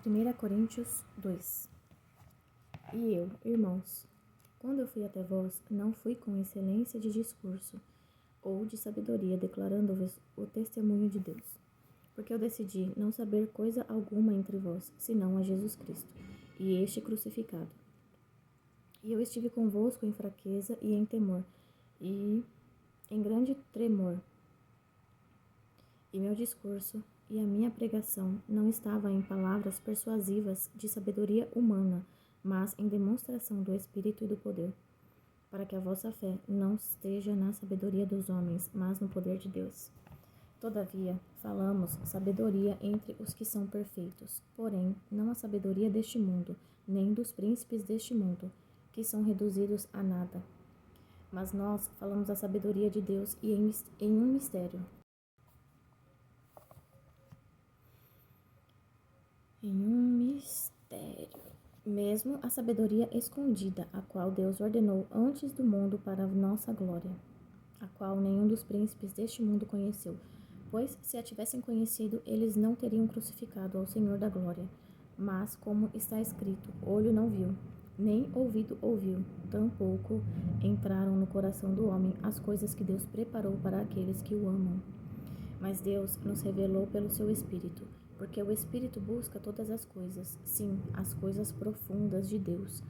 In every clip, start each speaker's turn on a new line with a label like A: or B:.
A: 1 Coríntios 2. E eu, irmãos, quando eu fui até vós, não fui com excelência de discurso ou de sabedoria, declarando-vos o testemunho de Deus. Porque eu decidi não saber coisa alguma entre vós, senão a Jesus Cristo, e este crucificado. E eu estive convosco em fraqueza e em temor, e em grande tremor. E meu discurso e a minha pregação não estava em palavras persuasivas de sabedoria humana, mas em demonstração do Espírito e do poder, para que a vossa fé não esteja na sabedoria dos homens, mas no poder de Deus. Todavia, falamos sabedoria entre os que são perfeitos, porém, não a sabedoria deste mundo, nem dos príncipes deste mundo, que são reduzidos a nada. Mas nós falamos a sabedoria de Deus e em um mistério. Mesmo a sabedoria escondida, a qual Deus ordenou antes do mundo para a nossa glória, a qual nenhum dos príncipes deste mundo conheceu, pois se a tivessem conhecido, eles não teriam crucificado ao Senhor da glória. Mas, como está escrito, olho não viu, nem ouvido ouviu, tampouco entraram no coração do homem as coisas que Deus preparou para aqueles que o amam. Mas Deus nos revelou pelo seu Espírito, porque o Espírito busca todas as coisas, sim, as coisas profundas de Deus.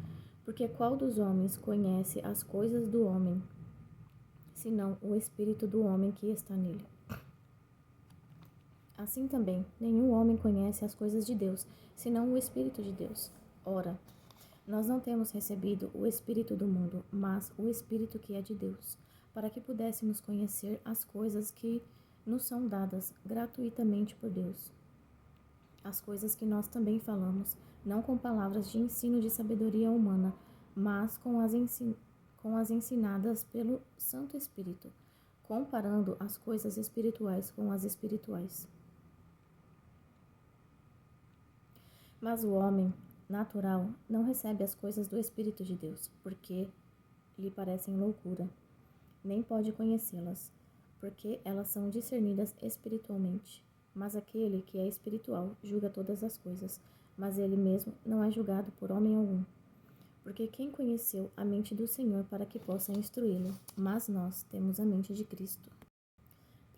A: Porque qual dos homens conhece as coisas do homem, senão o Espírito do homem que está nele? Assim também, nenhum homem conhece as coisas de Deus, senão o Espírito de Deus. Ora, nós não temos recebido o Espírito do mundo, mas o Espírito que é de Deus, para que pudéssemos conhecer as coisas que nos são dadas gratuitamente por Deus. As coisas que nós também falamos, não com palavras de ensino de sabedoria humana, mas com as ensinadas pelo Santo Espírito, comparando as coisas espirituais com as espirituais. Mas o homem natural não recebe as coisas do Espírito de Deus, porque lhe parecem loucura, nem pode conhecê-las, porque elas são discernidas espiritualmente. Mas aquele que é espiritual julga todas as coisas, mas ele mesmo não é julgado por homem algum. Porque quem conheceu a mente do Senhor para que possa instruí-lo? Mas nós temos a mente de Cristo.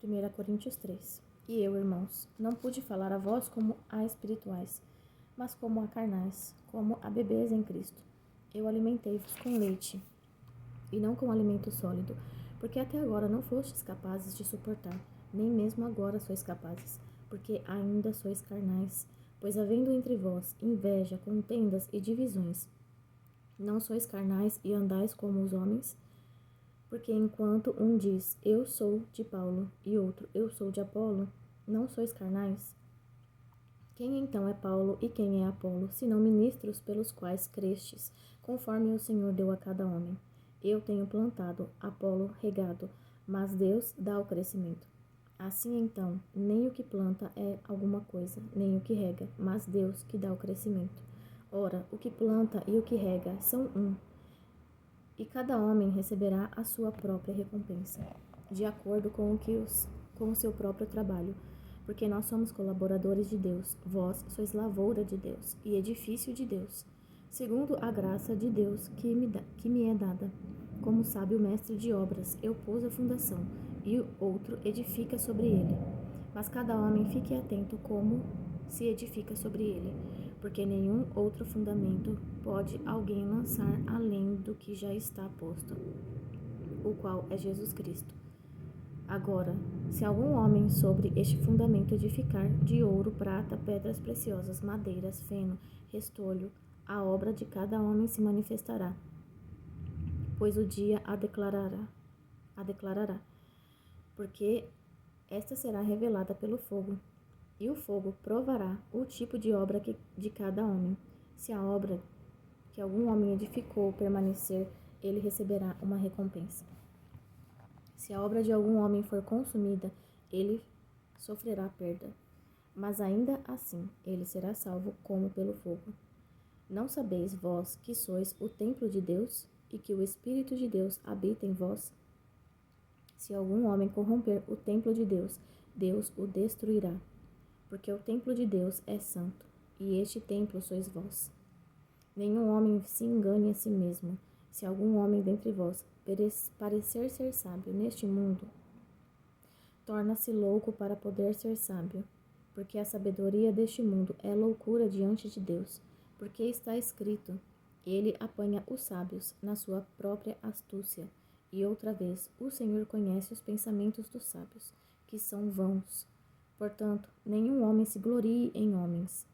A: 1 Coríntios 3. E eu, irmãos, não pude falar a vós como a espirituais, mas como a carnais, como a bebês em Cristo. Eu alimentei-vos com leite, e não com alimento sólido, porque até agora não fostes capazes de suportar, nem mesmo agora sois capazes, porque ainda sois carnais. Pois havendo entre vós inveja, contendas e divisões, não sois carnais e andais como os homens? Porque enquanto um diz, eu sou de Paulo, e outro, eu sou de Apolo, não sois carnais? Quem então é Paulo e quem é Apolo, senão ministros pelos quais crestes, conforme o Senhor deu a cada homem? Eu tenho plantado, Apolo regado, mas Deus dá o crescimento. Assim então, nem o que planta é alguma coisa, nem o que rega, mas Deus que dá o crescimento. Ora, o que planta e o que rega são um, e cada homem receberá a sua própria recompensa, de acordo com o seu próprio trabalho. Porque nós somos colaboradores de Deus, vós sois lavoura de Deus e edifício de Deus, segundo a graça de Deus que me é dada. Como sabe o mestre de obras, eu pus a fundação, e o outro edifica sobre ele. Mas cada homem fique atento como se edifica sobre ele, porque nenhum outro fundamento pode alguém lançar além do que já está posto, o qual é Jesus Cristo. Agora, se algum homem sobre este fundamento edificar de ouro, prata, pedras preciosas, madeiras, feno, restolho, a obra de cada homem se manifestará, pois o dia a declarará, porque esta será revelada pelo fogo, e o fogo provará o tipo de obra de cada homem. Se a obra que algum homem edificou permanecer, ele receberá uma recompensa. Se a obra de algum homem for consumida, ele sofrerá perda, mas ainda assim ele será salvo como pelo fogo. Não sabeis vós que sois o templo de Deus e que o Espírito de Deus habita em vós? Se algum homem corromper o templo de Deus, Deus o destruirá, porque o templo de Deus é santo, e este templo sois vós. Nenhum homem se engane a si mesmo. Se algum homem dentre vós parecer ser sábio neste mundo, torna-se louco para poder ser sábio, porque a sabedoria deste mundo é loucura diante de Deus, porque está escrito: ele apanha os sábios na sua própria astúcia. E outra vez, o Senhor conhece os pensamentos dos sábios, que são vãos. Portanto, nenhum homem se glorie em homens,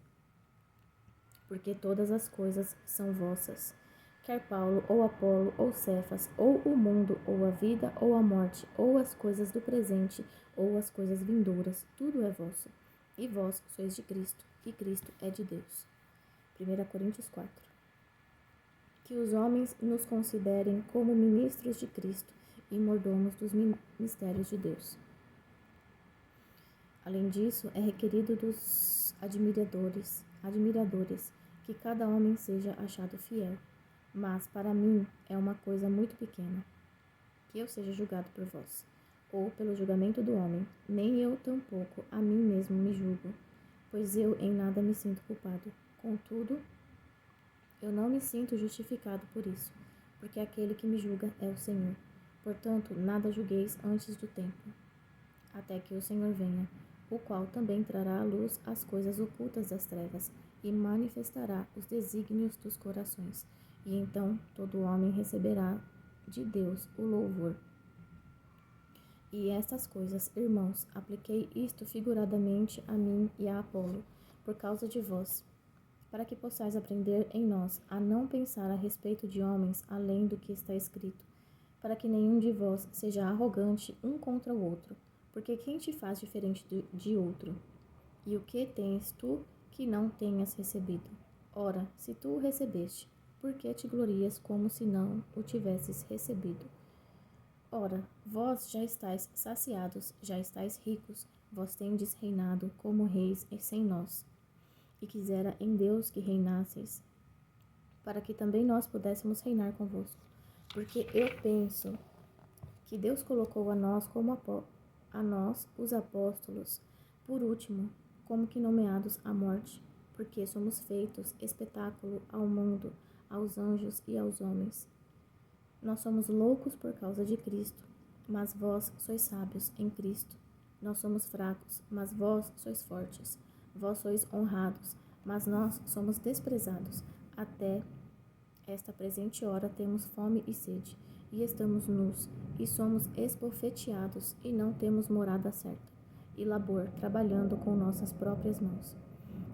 A: porque todas as coisas são vossas. Quer Paulo, ou Apolo, ou Cefas, ou o mundo, ou a vida, ou a morte, ou as coisas do presente, ou as coisas vindouras, tudo é vosso. E vós sois de Cristo, e Cristo é de Deus. 1 Coríntios 4. Que os homens nos considerem como ministros de Cristo e mordomos dos mistérios de Deus. Além disso, é requerido dos admiradores, que cada homem seja achado fiel. Mas, para mim, é uma coisa muito pequena, que eu seja julgado por vós, ou pelo julgamento do homem. Nem eu tampouco a mim mesmo me julgo, pois eu em nada me sinto culpado. Contudo, eu não me sinto justificado por isso, porque aquele que me julga é o Senhor. Portanto, nada julgueis antes do tempo, até que o Senhor venha, o qual também trará à luz as coisas ocultas das trevas e manifestará os desígnios dos corações. E então todo homem receberá de Deus o louvor. E estas coisas, irmãos, apliquei isto figuradamente a mim e a Apolo, por causa de vós, para que possais aprender em nós a não pensar a respeito de homens além do que está escrito, para que nenhum de vós seja arrogante um contra o outro, porque quem te faz diferente de outro? E o que tens tu que não tenhas recebido? Ora, se tu o recebeste, por que te glorias como se não o tivesses recebido? Ora, vós já estáis saciados, já estáis ricos, vós tendes reinado como reis e sem nós. E quisera em Deus que reinasseis, para que também nós pudéssemos reinar convosco. Porque eu penso que Deus colocou a nós os apóstolos, por último, como que nomeados à morte, porque somos feitos espetáculo ao mundo, aos anjos e aos homens. Nós somos loucos por causa de Cristo, mas vós sois sábios em Cristo. Nós somos fracos, mas vós sois fortes. Vós sois honrados, mas nós somos desprezados. Até esta presente hora temos fome e sede, e estamos nus, e somos esbofeteados, e não temos morada certa, e labor, trabalhando com nossas próprias mãos.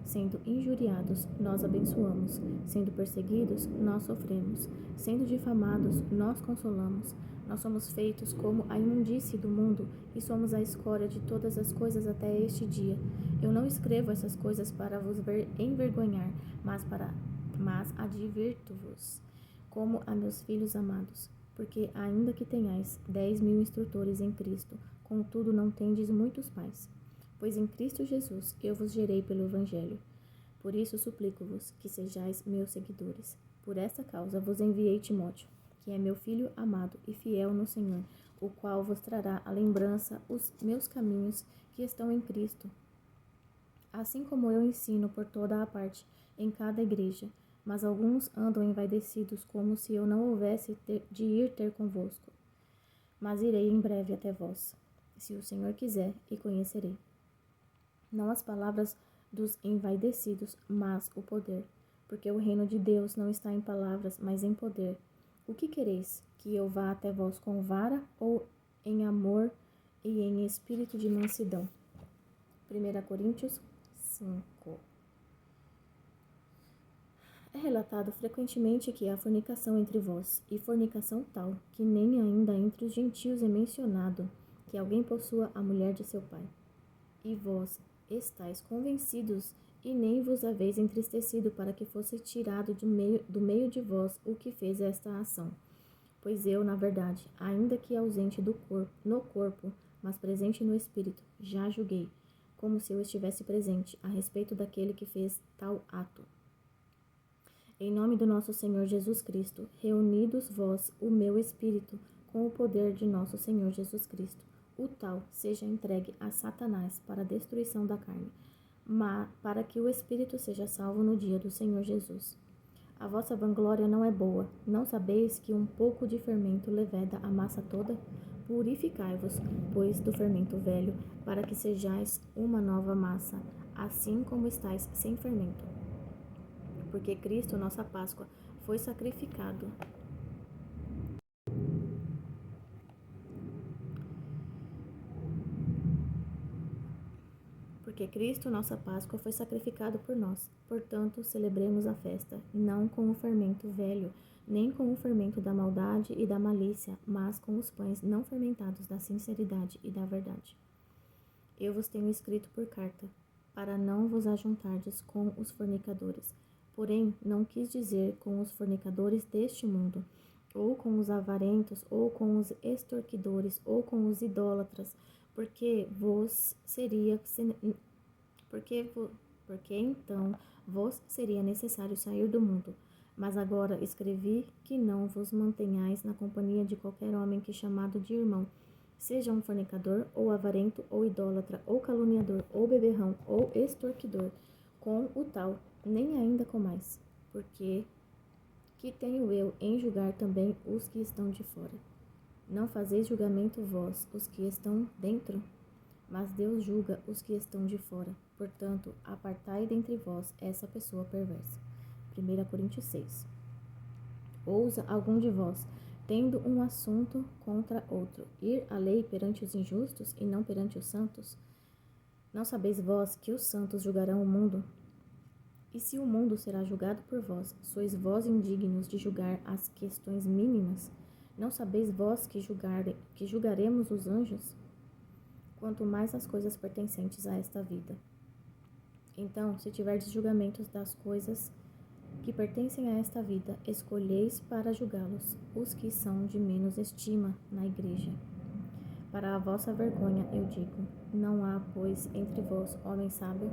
A: Sendo injuriados, nós abençoamos. Sendo perseguidos, nós sofremos. Sendo difamados, nós consolamos. Nós somos feitos como a imundície do mundo e somos a escória de todas as coisas até este dia. Eu não escrevo essas coisas para vos envergonhar, mas advirto-vos, como a meus filhos amados. Porque ainda que tenhais 10.000 instrutores em Cristo, contudo não tendes muitos pais. Pois em Cristo Jesus eu vos gerei pelo Evangelho. Por isso suplico-vos que sejais meus seguidores. Por esta causa vos enviei Timóteo, que é meu filho amado e fiel no Senhor, o qual vos trará à lembrança os meus caminhos que estão em Cristo, assim como eu ensino por toda a parte, em cada igreja. Mas alguns andam envaidecidos, como se eu não houvesse de ir ter convosco. Mas irei em breve até vós, se o Senhor quiser, e conhecerei. Não as palavras dos envaidecidos, mas o poder. Porque o reino de Deus não está em palavras, mas em poder. O que quereis? Que eu vá até vós com vara ou em amor e em espírito de mansidão? 1 Coríntios 5. É relatado frequentemente que há fornicação entre vós, e fornicação tal, que nem ainda entre os gentios é mencionado, que alguém possua a mulher de seu pai. E vós estáis convencidos, e nem vos haveis entristecido para que fosse tirado do meio de vós o que fez esta ação. Pois eu, na verdade, ainda que ausente no corpo, mas presente no espírito, já julguei, como se eu estivesse presente, a respeito daquele que fez tal ato. Em nome do nosso Senhor Jesus Cristo, reunidos vós o meu espírito com o poder de nosso Senhor Jesus Cristo, o tal seja entregue a Satanás para a destruição da carne, para que o espírito seja salvo no dia do Senhor Jesus. A vossa vanglória não é boa. Não sabeis que um pouco de fermento leveda a massa toda? Purificai-vos, pois, do fermento velho, para que sejais uma nova massa, assim como estáis sem fermento. Porque Cristo, nossa Páscoa, foi sacrificado. Porque Cristo, nossa Páscoa, foi sacrificado por nós. Portanto, celebremos a festa, não com o fermento velho, nem com o fermento da maldade e da malícia, mas com os pães não fermentados da sinceridade e da verdade. Eu vos tenho escrito por carta, para não vos ajuntardes com os fornicadores. Porém, não quis dizer com os fornicadores deste mundo, ou com os avarentos, ou com os extorquidores, ou com os idólatras, porque então vos seria necessário sair do mundo. Mas agora escrevi que não vos mantenhais na companhia de qualquer homem que chamado de irmão, seja um fornicador, ou avarento, ou idólatra, ou caluniador, ou beberrão, ou extorquidor. Com o tal, nem ainda comais, porque que tenho eu em julgar também os que estão de fora? Não fazeis julgamento vós, os que estão dentro? Mas Deus julga os que estão de fora. Portanto, apartai dentre vós essa pessoa perversa. 1 Coríntios 6. Ousa algum de vós, tendo um assunto contra outro, ir à lei perante os injustos e não perante os santos? Não sabeis vós que os santos julgarão o mundo? E se o mundo será julgado por vós, sois vós indignos de julgar as questões mínimas? Não sabeis vós que julgaremos os anjos? Quanto mais as coisas pertencentes a esta vida. Então, se tiverdes julgamentos das coisas que pertencem a esta vida, escolheis para julgá-los os que são de menos estima na igreja. Para a vossa vergonha, eu digo, não há, pois, entre vós homem sábio,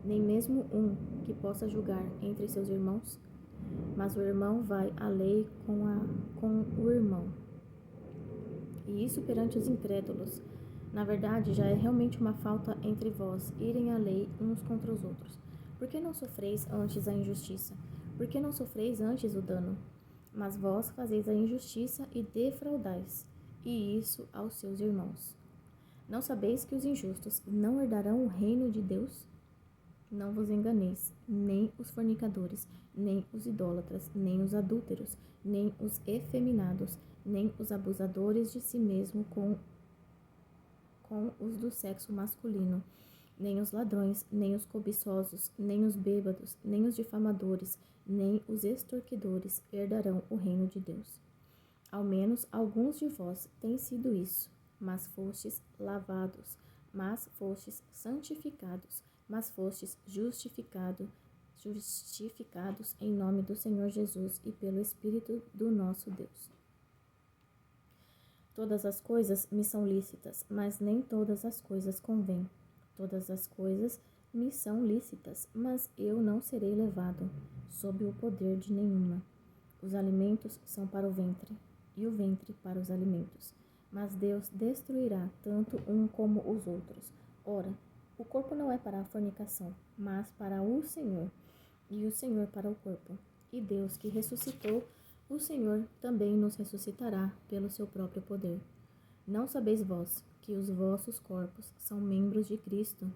A: nem mesmo um que possa julgar entre seus irmãos, mas o irmão vai à lei com o irmão. E isso perante os incrédulos. Na verdade, já é realmente uma falta entre vós irem à lei uns contra os outros. Por que não sofreis antes a injustiça? Por que não sofreis antes o dano? Mas vós fazeis a injustiça e defraudais, e isso aos seus irmãos. Não sabeis que os injustos não herdarão o reino de Deus? Não vos enganeis, nem os fornicadores, nem os idólatras, nem os adúlteros, nem os efeminados, nem os abusadores de si mesmo com os do sexo masculino, nem os ladrões, nem os cobiçosos, nem os bêbados, nem os difamadores, nem os extorquidores herdarão o reino de Deus. Ao menos alguns de vós têm sido isso, mas fostes lavados, mas fostes santificados, mas fostes justificados em nome do Senhor Jesus e pelo Espírito do nosso Deus. Todas as coisas me são lícitas, mas nem todas as coisas convêm. Todas as coisas me são lícitas, mas eu não serei levado sob o poder de nenhuma. Os alimentos são para o ventre, e o ventre para os alimentos. Mas Deus destruirá tanto um como os outros. Ora, o corpo não é para a fornicação, mas para o Senhor, e o Senhor para o corpo. E Deus que ressuscitou o Senhor também nos ressuscitará pelo seu próprio poder. Não sabeis vós que os vossos corpos são membros de Cristo?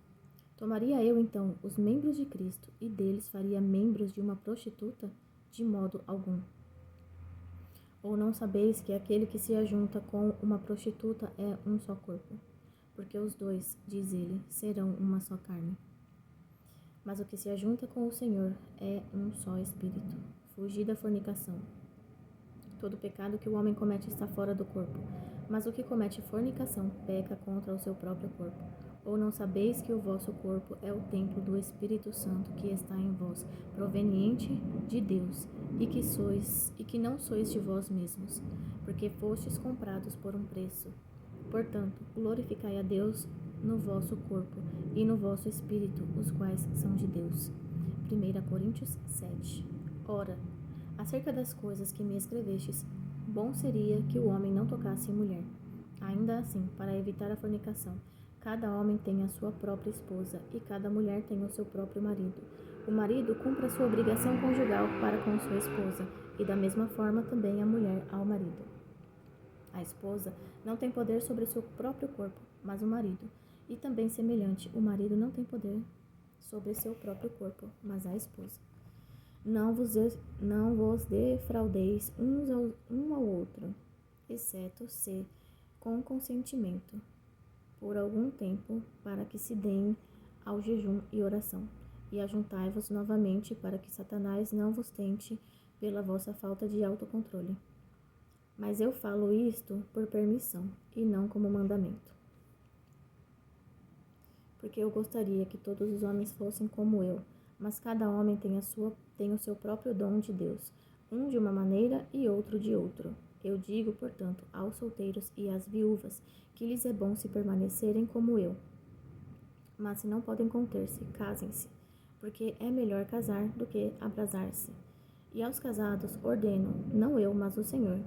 A: Tomaria eu, então, os membros de Cristo e deles faria membros de uma prostituta? De modo algum. Ou não sabeis que aquele que se ajunta com uma prostituta é um só corpo? Porque os dois, diz ele, serão uma só carne. Mas o que se ajunta com o Senhor é um só espírito. Fugi da fornicação. Todo pecado que o homem comete está fora do corpo, mas o que comete fornicação peca contra o seu próprio corpo. Ou não sabeis que o vosso corpo é o templo do Espírito Santo que está em vós, proveniente de Deus, e que não sois de vós mesmos, porque fostes comprados por um preço. Portanto, glorificai a Deus no vosso corpo e no vosso espírito, os quais são de Deus. 1 Coríntios 7. Ora, acerca das coisas que me escrevestes, bom seria que o homem não tocasse em mulher. Ainda assim, para evitar a fornicação, Cada homem tem a sua própria esposa e cada mulher tem o seu próprio marido. O marido cumpre a sua obrigação conjugal para com sua esposa e da mesma forma também a mulher ao marido. A esposa não tem poder sobre o seu próprio corpo, mas o marido. E também semelhante, o marido não tem poder sobre seu próprio corpo, mas a esposa. Não vos defraudeis um ao outro, exceto se com consentimento, por algum tempo, para que se deem ao jejum e oração. E ajuntai-vos novamente, para que Satanás não vos tente pela vossa falta de autocontrole. Mas eu falo isto por permissão, e não como mandamento. Porque eu gostaria que todos os homens fossem como eu, mas cada homem tem o seu próprio dom de Deus, um de uma maneira e outro de outro. Eu digo, portanto, aos solteiros e às viúvas, que lhes é bom se permanecerem como eu. Mas se não podem conter-se, casem-se, porque é melhor casar do que abrasar-se. E aos casados ordeno, não eu, mas o Senhor,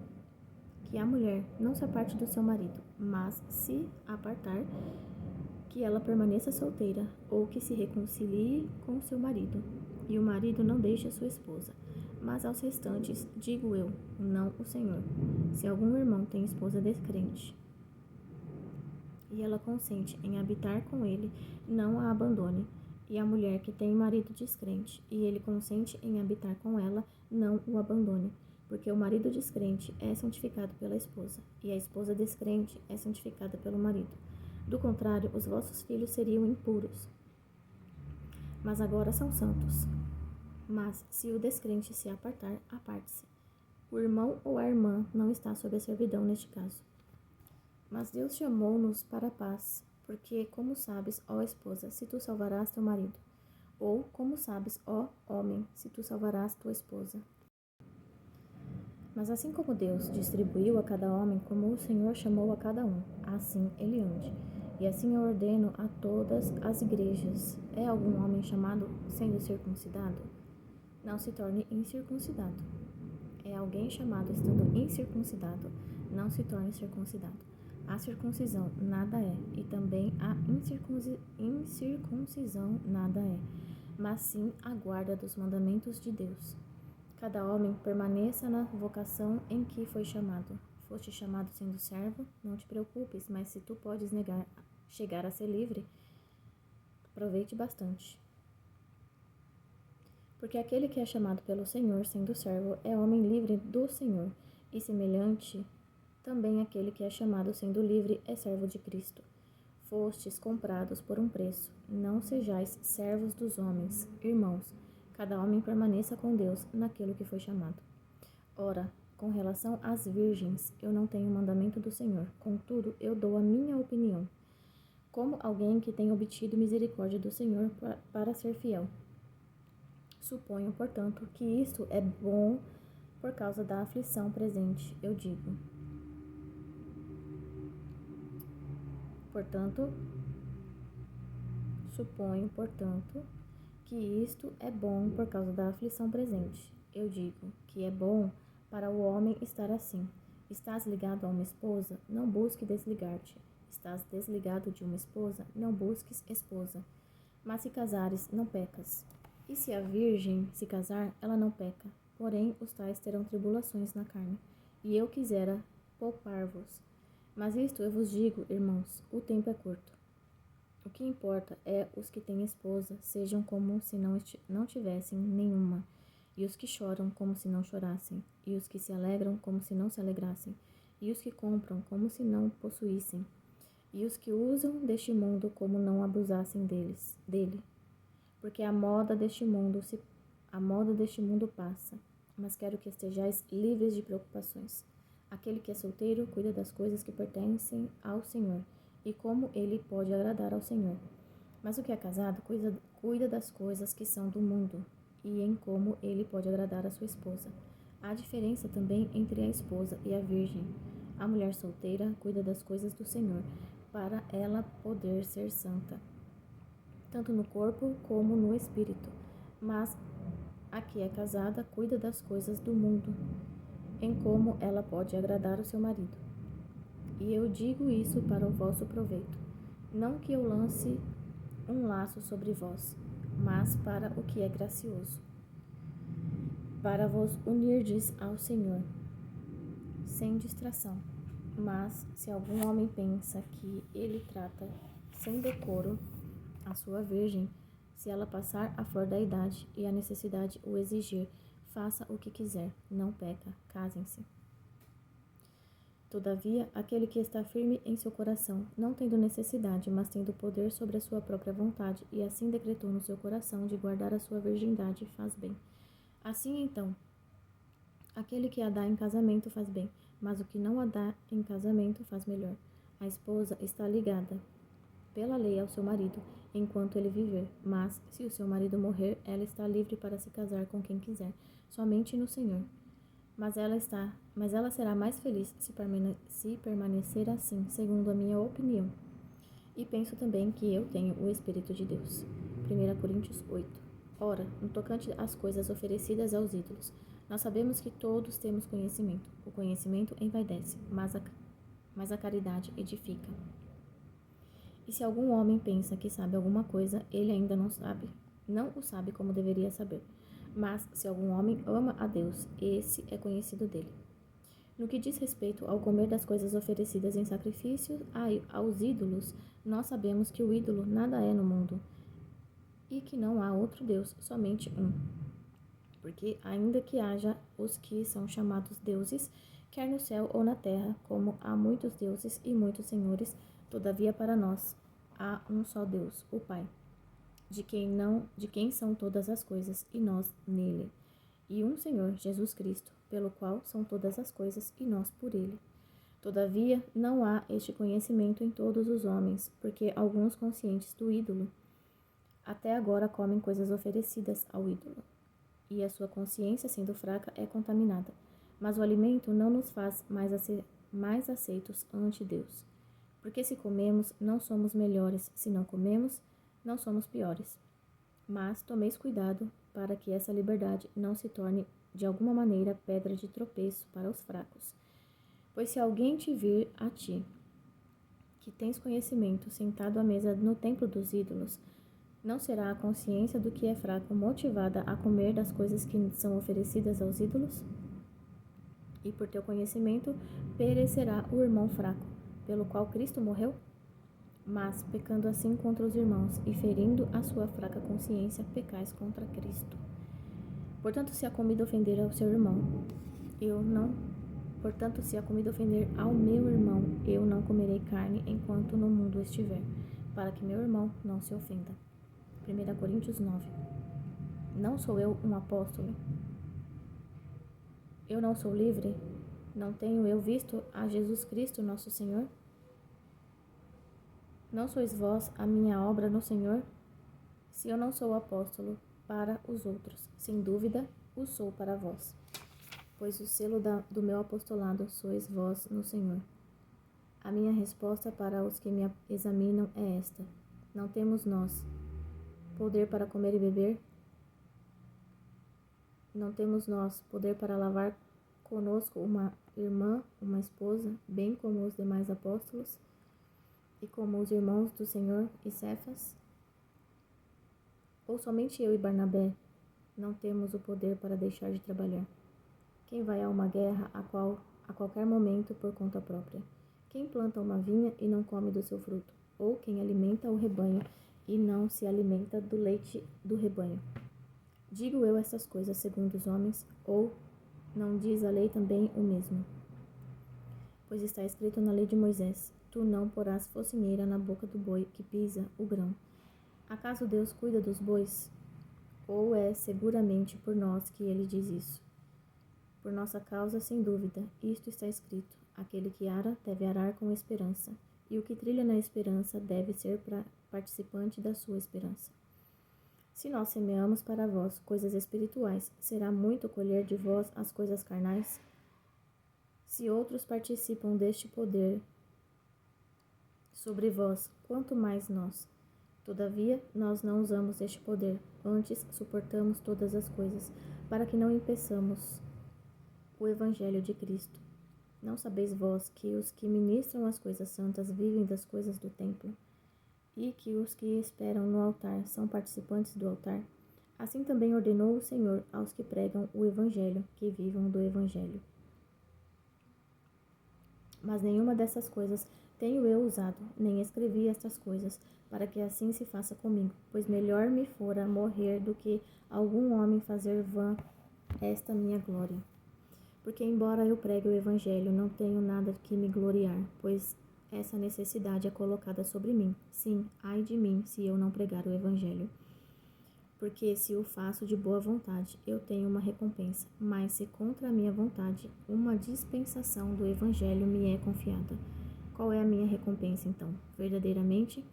A: que a mulher não se aparte do seu marido, mas se apartar, que ela permaneça solteira, ou que se reconcilie com seu marido, e o marido não deixe a sua esposa. Mas aos restantes, digo eu, não o Senhor, se algum irmão tem esposa descrente, e ela consente em habitar com ele, não a abandone. E a mulher que tem marido descrente, e ele consente em habitar com ela, não o abandone. Porque o marido descrente é santificado pela esposa, e a esposa descrente é santificada pelo marido. Do contrário, os vossos filhos seriam impuros, mas agora são santos. Mas se o descrente se apartar, aparte-se. O irmão ou a irmã não está sob a servidão neste caso. Mas Deus chamou-nos para a paz, porque como sabes, ó esposa, se tu salvarás teu marido? Ou como sabes, ó homem, se tu salvarás tua esposa? Mas assim como Deus distribuiu a cada homem como o Senhor chamou a cada um, assim ele ande. E assim eu ordeno a todas as igrejas. É algum homem chamado sendo circuncidado? Não se torne incircuncidado. É alguém chamado estando incircuncidado? Não se torne circuncidado. A circuncisão nada é, e também a incircuncisão nada é, mas sim a guarda dos mandamentos de Deus. Cada homem permaneça na vocação em que foi chamado. Foste chamado sendo servo, não te preocupes, mas se tu podes chegar a ser livre, aproveite bastante. Porque aquele que é chamado pelo Senhor sendo servo é homem livre do Senhor, e semelhante também aquele que é chamado sendo livre é servo de Cristo. Fostes comprados por um preço, não sejais servos dos homens, irmãos. Cada homem permaneça com Deus naquilo que foi chamado. Ora, com relação às virgens, eu não tenho mandamento do Senhor, contudo, eu dou a minha opinião, como alguém que tem obtido misericórdia do Senhor para ser fiel. Suponho, portanto, que isto é bom por causa da aflição presente, eu digo. Suponho, portanto, que isto é bom por causa da aflição presente. Eu digo que é bom para o homem estar assim. Estás ligado a uma esposa? Não busque desligar-te. Estás desligado de uma esposa? Não busques esposa. Mas se casares, não pecas. E se a virgem se casar, ela não peca. Porém, os tais terão tribulações na carne. E eu quisera poupar-vos. Mas isto eu vos digo, irmãos, o tempo é curto. O que importa é os que têm esposa sejam como se não tivessem nenhuma, e os que choram como se não chorassem, e os que se alegram como se não se alegrassem, e os que compram como se não possuíssem, e os que usam deste mundo como não abusassem dele. Porque a moda deste mundo passa, mas quero que estejais livres de preocupações. Aquele que é solteiro cuida das coisas que pertencem ao Senhor, e como ele pode agradar ao Senhor. Mas o que é casado cuida das coisas que são do mundo, e em como ele pode agradar a sua esposa. Há diferença também entre a esposa e a virgem. A mulher solteira cuida das coisas do Senhor, para ela poder ser santa, tanto no corpo como no espírito. Mas a que é casada cuida das coisas do mundo, em como ela pode agradar o seu marido. E eu digo isso para o vosso proveito. Não que eu lance um laço sobre vós, mas para o que é gracioso, para vos unirdes ao Senhor, sem distração. Mas se algum homem pensa que ele trata sem decoro a sua virgem, se ela passar a flor da idade e a necessidade o exigir, faça o que quiser, não peca, casem-se. Todavia, aquele que está firme em seu coração, não tendo necessidade, mas tendo poder sobre a sua própria vontade, e assim decretou no seu coração de guardar a sua virgindade, faz bem. Assim, então, aquele que a dá em casamento faz bem, mas o que não a dá em casamento faz melhor. A esposa está ligada pela lei ao seu marido, enquanto ele viver, mas, se o seu marido morrer, ela está livre para se casar com quem quiser, somente no Senhor. Mas ela será mais feliz se permanecer assim, segundo a minha opinião. E penso também que eu tenho o Espírito de Deus. 1 Coríntios 8. Ora, no tocante às coisas oferecidas aos ídolos, nós sabemos que todos temos conhecimento. O conhecimento envaidece, mas a caridade edifica. E se algum homem pensa que sabe alguma coisa, ele ainda não o sabe como deveria saber. Mas se algum homem ama a Deus, esse é conhecido dele. No que diz respeito ao comer das coisas oferecidas em sacrifício aos ídolos, nós sabemos que o ídolo nada é no mundo, e que não há outro Deus, somente um. Porque ainda que haja os que são chamados deuses, quer no céu ou na terra, como há muitos deuses e muitos senhores, todavia para nós há um só Deus, o Pai, de quem são todas as coisas, e nós nele, e um Senhor, Jesus Cristo, pelo qual são todas as coisas, e nós por ele. Todavia, não há este conhecimento em todos os homens, porque alguns conscientes do ídolo até agora comem coisas oferecidas ao ídolo, e a sua consciência, sendo fraca, é contaminada. Mas o alimento não nos faz mais aceitos ante Deus. Porque se comemos, não somos melhores, se não comemos, não somos piores. Mas tomeis cuidado para que essa liberdade não se torne, de alguma maneira, pedra de tropeço para os fracos. Pois se alguém te vir a ti, que tens conhecimento, sentado à mesa no templo dos ídolos, não será a consciência do que é fraco motivada a comer das coisas que são oferecidas aos ídolos? E por teu conhecimento perecerá o irmão fraco, pelo qual Cristo morreu? Mas, pecando assim contra os irmãos e ferindo a sua fraca consciência, pecais contra Cristo. Portanto, se a comida ofender ao seu irmão, Portanto, se a comida ofender ao meu irmão, eu não comerei carne enquanto no mundo estiver, para que meu irmão não se ofenda. 1 Coríntios 9. Não sou eu um apóstolo? Eu não sou livre? Não tenho eu visto a Jesus Cristo, nosso Senhor? Não sois vós a minha obra no Senhor? Se eu não sou apóstolo para os outros, sem dúvida o sou para vós. Pois o selo do meu apostolado sois vós no Senhor. A minha resposta para os que me examinam é esta: não temos nós poder para comer e beber? Não temos nós poder para lavar conosco uma irmã, uma esposa, bem como os demais apóstolos, e como os irmãos do Senhor e Cefas? Ou somente eu e Barnabé não temos o poder para deixar de trabalhar? Quem vai a uma guerra a qualquer momento por conta própria? Quem planta uma vinha e não come do seu fruto? Ou quem alimenta o rebanho e não se alimenta do leite do rebanho? Digo eu essas coisas segundo os homens, ou não diz a lei também o mesmo? Pois está escrito na lei de Moisés: tu não porás focinheira na boca do boi que pisa o grão. Acaso Deus cuida dos bois? Ou é seguramente por nós que ele diz isso? Por nossa causa, sem dúvida, isto está escrito: aquele que ara deve arar com esperança, e o que trilha na esperança deve ser participante da sua esperança. Se nós semeamos para vós coisas espirituais, será muito colher de vós as coisas carnais? Se outros participam deste poder sobre vós, quanto mais nós. Todavia, nós não usamos este poder, antes suportamos todas as coisas, para que não impeçamos o Evangelho de Cristo. Não sabeis vós que os que ministram as coisas santas vivem das coisas do templo, e que os que esperam no altar são participantes do altar, assim também ordenou o Senhor aos que pregam o Evangelho, que vivam do Evangelho. Mas nenhuma dessas coisas tenho eu usado, nem escrevi estas coisas, para que assim se faça comigo, pois melhor me fora morrer do que algum homem fazer vã esta minha glória. Porque embora eu pregue o Evangelho, não tenho nada que me gloriar, pois essa necessidade é colocada sobre mim. Sim, ai de mim, se eu não pregar o Evangelho. Porque se o faço de boa vontade, eu tenho uma recompensa, mas se contra a minha vontade, uma dispensação do Evangelho me é confiada. Qual é a minha recompensa, então? Verdadeiramente,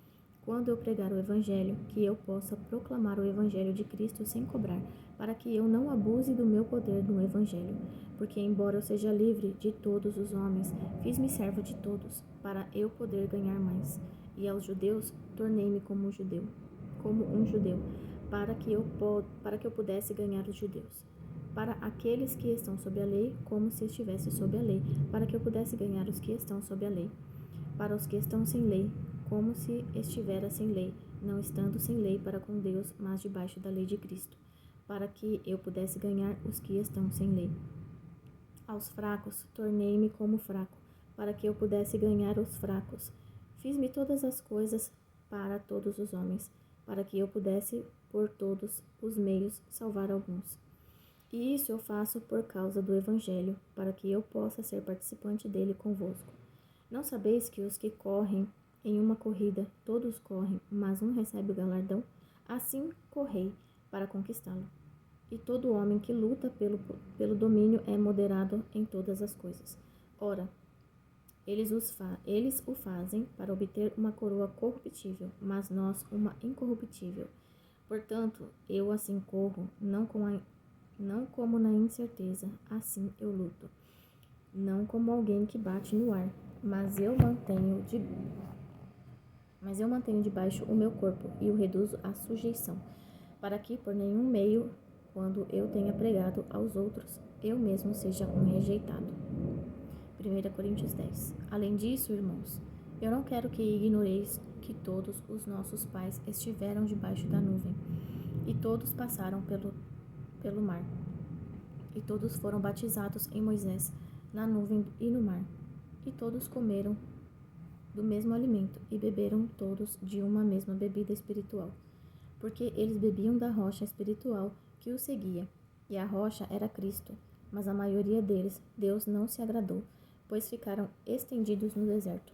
A: quando eu pregar o Evangelho, que eu possa proclamar o Evangelho de Cristo sem cobrar, para que eu não abuse do meu poder no Evangelho. Porque, embora eu seja livre de todos os homens, fiz-me servo de todos, para eu poder ganhar mais. E aos judeus, tornei-me como um judeu, para que eu pudesse ganhar os judeus. Para aqueles que estão sob a lei, como se estivesse sob a lei, para que eu pudesse ganhar os que estão sob a lei. Para os que estão sem lei, como se estivera sem lei, não estando sem lei para com Deus, mas debaixo da lei de Cristo, para que eu pudesse ganhar os que estão sem lei. Aos fracos, tornei-me como fraco, para que eu pudesse ganhar os fracos. Fiz-me todas as coisas para todos os homens, para que eu pudesse, por todos os meios, salvar alguns. E isso eu faço por causa do Evangelho, para que eu possa ser participante dele convosco. Não sabeis que os que correm em uma corrida, todos correm, mas um recebe o galardão? Assim correi para conquistá-lo. E todo homem que luta pelo domínio é moderado em todas as coisas. Ora, eles o fazem para obter uma coroa corruptível, mas nós uma incorruptível. Portanto, eu assim corro, não como na incerteza, assim eu luto. Não como alguém que bate no ar, mas eu mantenho debaixo o meu corpo e o reduzo à sujeição, para que por nenhum meio, quando eu tenha pregado aos outros, eu mesmo seja um rejeitado. 1 Coríntios 10. Além disso, irmãos, eu não quero que ignoreis que todos os nossos pais estiveram debaixo da nuvem, e todos passaram pelo mar, e todos foram batizados em Moisés, na nuvem e no mar, e todos comeram do mesmo alimento, e beberam todos de uma mesma bebida espiritual, porque eles bebiam da rocha espiritual que os seguia, e a rocha era Cristo. Mas a maioria deles, Deus não se agradou, pois ficaram estendidos no deserto.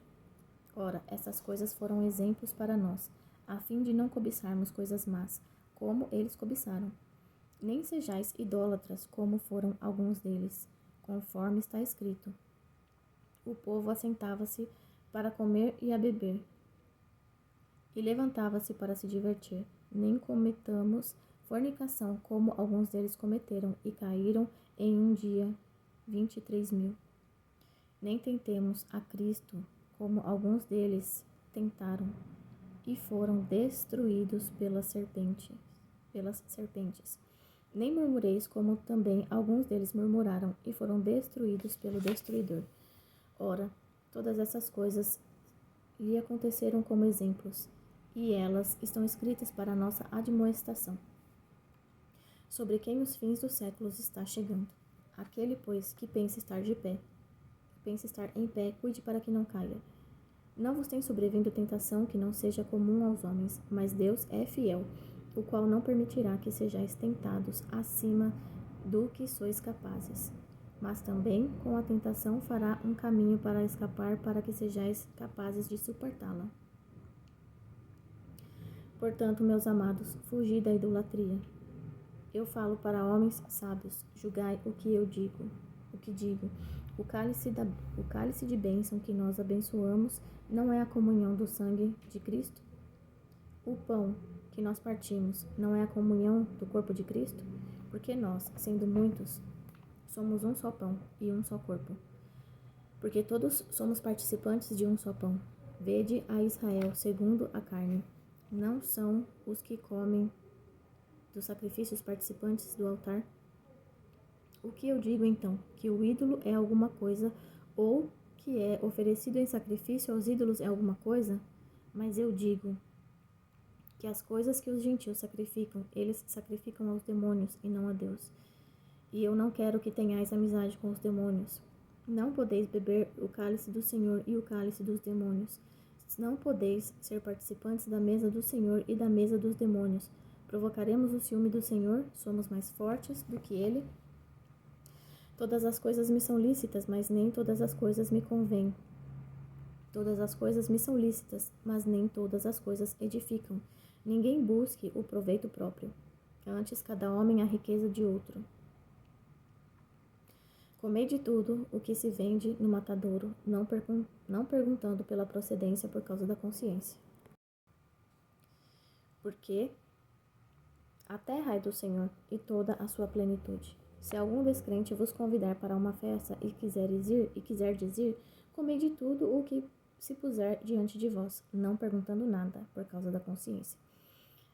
A: Ora, essas coisas foram exemplos para nós, a fim de não cobiçarmos coisas más, como eles cobiçaram. Nem sejais idólatras, como foram alguns deles, conforme está escrito. O povo assentava-se para comer e a beber, e levantava-se para se divertir. Nem cometamos fornicação, como alguns deles cometeram, e caíram em um dia 23.000. Nem tentemos a Cristo, como alguns deles tentaram, e foram destruídos pelas serpentes. Nem murmureis, como também alguns deles murmuraram, e foram destruídos pelo destruidor. Ora, todas essas coisas lhe aconteceram como exemplos, e elas estão escritas para a nossa admoestação, sobre quem os fins dos séculos está chegando. Aquele, pois, que pensa estar em pé, cuide para que não caia. Não vos tem sobrevindo tentação que não seja comum aos homens, mas Deus é fiel, o qual não permitirá que sejais tentados acima do que sois capazes, mas também com a tentação fará um caminho para escapar, para que sejais capazes de suportá-la. Portanto, meus amados, fugi da idolatria. Eu falo para homens sábios, julgai o que digo. O cálice de bênção que nós abençoamos não é a comunhão do sangue de Cristo? O pão que nós partimos não é a comunhão do corpo de Cristo? Porque nós, sendo muitos, somos um só pão e um só corpo. Porque todos somos participantes de um só pão. Vede a Israel segundo a carne. Não são os que comem dos sacrifícios participantes do altar? O que eu digo então? Que o ídolo é alguma coisa, ou que é oferecido em sacrifício aos ídolos é alguma coisa? Mas eu digo que as coisas que os gentios sacrificam, eles sacrificam aos demônios e não a Deus. E eu não quero que tenhais amizade com os demônios. Não podeis beber o cálice do Senhor e o cálice dos demônios. Não podeis ser participantes da mesa do Senhor e da mesa dos demônios. Provocaremos o ciúme do Senhor? Somos mais fortes do que ele? Todas as coisas me são lícitas, mas nem todas as coisas me convêm. Todas as coisas me são lícitas, mas nem todas as coisas edificam. Ninguém busque o proveito próprio. Antes, cada homem a riqueza de outro. Comei de tudo o que se vende no matadouro, não perguntando pela procedência por causa da consciência. Porque a terra é do Senhor e toda a sua plenitude. Se algum descrente vos convidar para uma festa e quiserdes ir, comei de tudo o que se puser diante de vós, não perguntando nada por causa da consciência.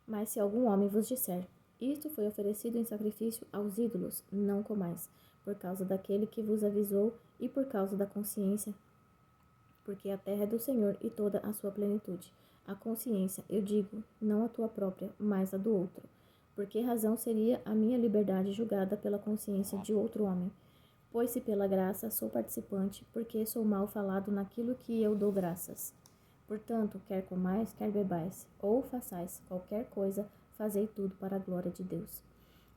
A: Mas se algum homem vos disser, isto foi oferecido em sacrifício aos ídolos, não comais, por causa daquele que vos avisou e por causa da consciência, porque a terra é do Senhor e toda a sua plenitude. A consciência, eu digo, não a tua própria, mas a do outro. Por que razão seria a minha liberdade julgada pela consciência de outro homem? Pois se pela graça sou participante, porque sou mal falado naquilo que eu dou graças. Portanto, quer comais, quer bebais, ou façais qualquer coisa, fazei tudo para a glória de Deus.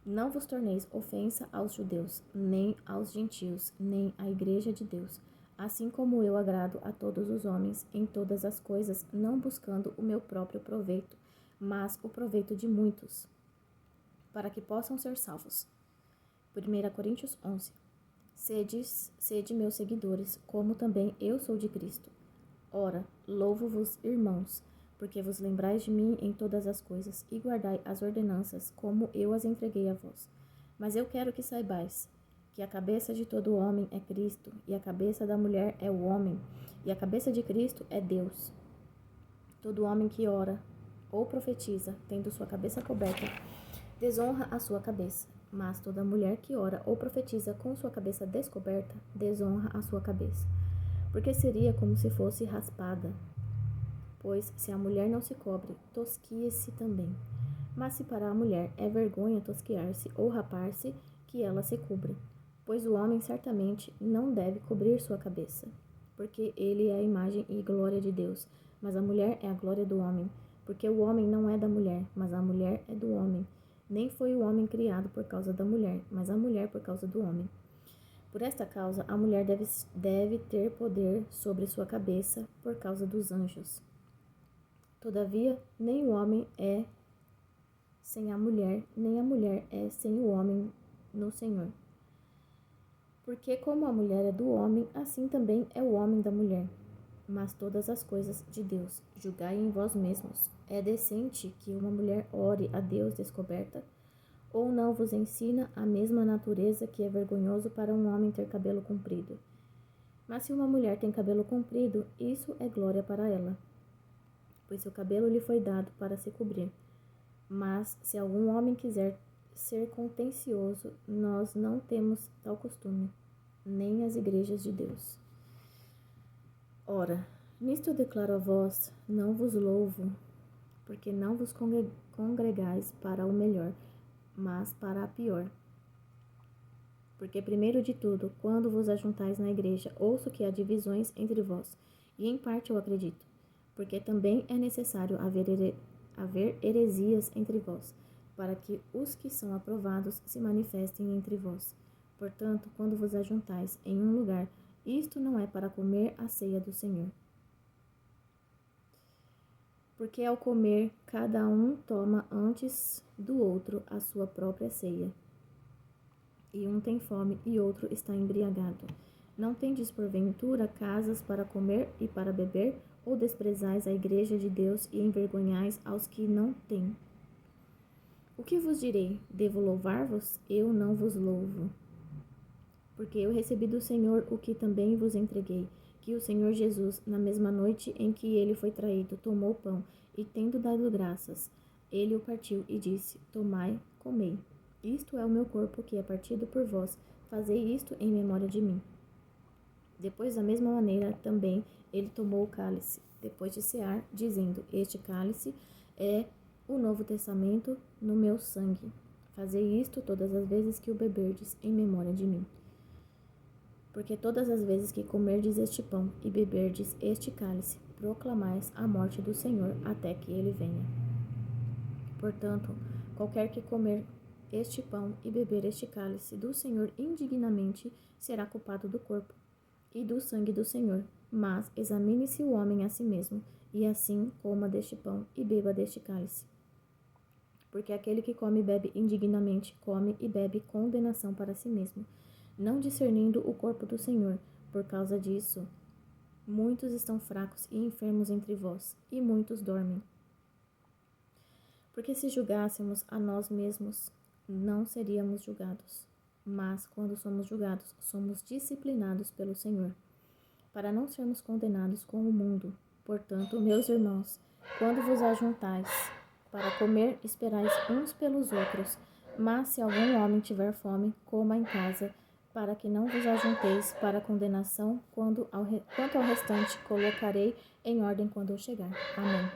A: Não vos torneis ofensa aos judeus, nem aos gentios, nem à igreja de Deus, assim como eu agrado a todos os homens em todas as coisas, não buscando o meu próprio proveito, mas o proveito de muitos, para que possam ser salvos. 1 Coríntios 11. Sede meus seguidores, como também eu sou de Cristo. Ora, louvo-vos, irmãos, porque vos lembrais de mim em todas as coisas, e guardai as ordenanças, como eu as entreguei a vós. Mas eu quero que saibais que a cabeça de todo homem é Cristo, e a cabeça da mulher é o homem, e a cabeça de Cristo é Deus. Todo homem que ora ou profetiza, tendo sua cabeça coberta, desonra a sua cabeça. Mas toda mulher que ora ou profetiza com sua cabeça descoberta, desonra a sua cabeça. Porque seria como se fosse raspada. Pois se a mulher não se cobre, tosquia-se também. Mas se para a mulher é vergonha tosquiar-se ou rapar-se, que ela se cubra. Pois o homem certamente não deve cobrir sua cabeça, porque ele é a imagem e glória de Deus, mas a mulher é a glória do homem, porque o homem não é da mulher, mas a mulher é do homem. Nem foi o homem criado por causa da mulher, mas a mulher por causa do homem. Por esta causa, a mulher deve ter poder sobre sua cabeça por causa dos anjos. Todavia, nem o homem é sem a mulher, nem a mulher é sem o homem no Senhor. Porque como a mulher é do homem, assim também é o homem da mulher. Mas todas as coisas de Deus, julgai em vós mesmos. É decente que uma mulher ore a Deus descoberta? Ou não vos ensina a mesma natureza que é vergonhoso para um homem ter cabelo comprido? Mas se uma mulher tem cabelo comprido, isso é glória para ela, pois seu cabelo lhe foi dado para se cobrir. Mas se algum homem quiser ser contencioso, nós não temos tal costume, nem as igrejas de Deus. Ora, nisto eu declaro a vós, não vos louvo, porque não vos congregais para o melhor, mas para a pior. Porque primeiro de tudo, quando vos ajuntais na igreja, ouço que há divisões entre vós, e em parte eu acredito, porque também é necessário haver heresias entre vós, para que os que são aprovados se manifestem entre vós. Portanto, quando vos ajuntais em um lugar, isto não é para comer a ceia do Senhor. Porque ao comer, cada um toma antes do outro a sua própria ceia. E um tem fome e outro está embriagado. Não tendes porventura casas para comer e para beber, ou desprezais a igreja de Deus e envergonhais aos que não têm? O que vos direi? Devo louvar-vos? Eu não vos louvo. Porque eu recebi do Senhor o que também vos entreguei, que o Senhor Jesus, na mesma noite em que ele foi traído, tomou o pão, e tendo dado graças, ele o partiu e disse, tomai, comei. Isto é o meu corpo que é partido por vós, fazei isto em memória de mim. Depois, da mesma maneira, também ele tomou o cálice, depois de cear, dizendo, este cálice é o novo testamento no meu sangue. Fazei isto todas as vezes que o beberdes, em memória de mim. Porque todas as vezes que comerdes este pão e beberdes este cálice, proclamais a morte do Senhor até que ele venha. Portanto, qualquer que comer este pão e beber este cálice do Senhor indignamente será culpado do corpo e do sangue do Senhor. Mas examine-se o homem a si mesmo, e assim coma deste pão e beba deste cálice. Porque aquele que come e bebe indignamente, come e bebe condenação para si mesmo, não discernindo o corpo do Senhor. Por causa disso, muitos estão fracos e enfermos entre vós, e muitos dormem. Porque se julgássemos a nós mesmos, não seríamos julgados. Mas, quando somos julgados, somos disciplinados pelo Senhor, para não sermos condenados com o mundo. Portanto, meus irmãos, quando vos ajuntais para comer, esperais uns pelos outros. Mas se algum homem tiver fome, coma em casa, para que não vos ajunteis para condenação. Quanto ao restante, colocarei em ordem quando eu chegar. Amém.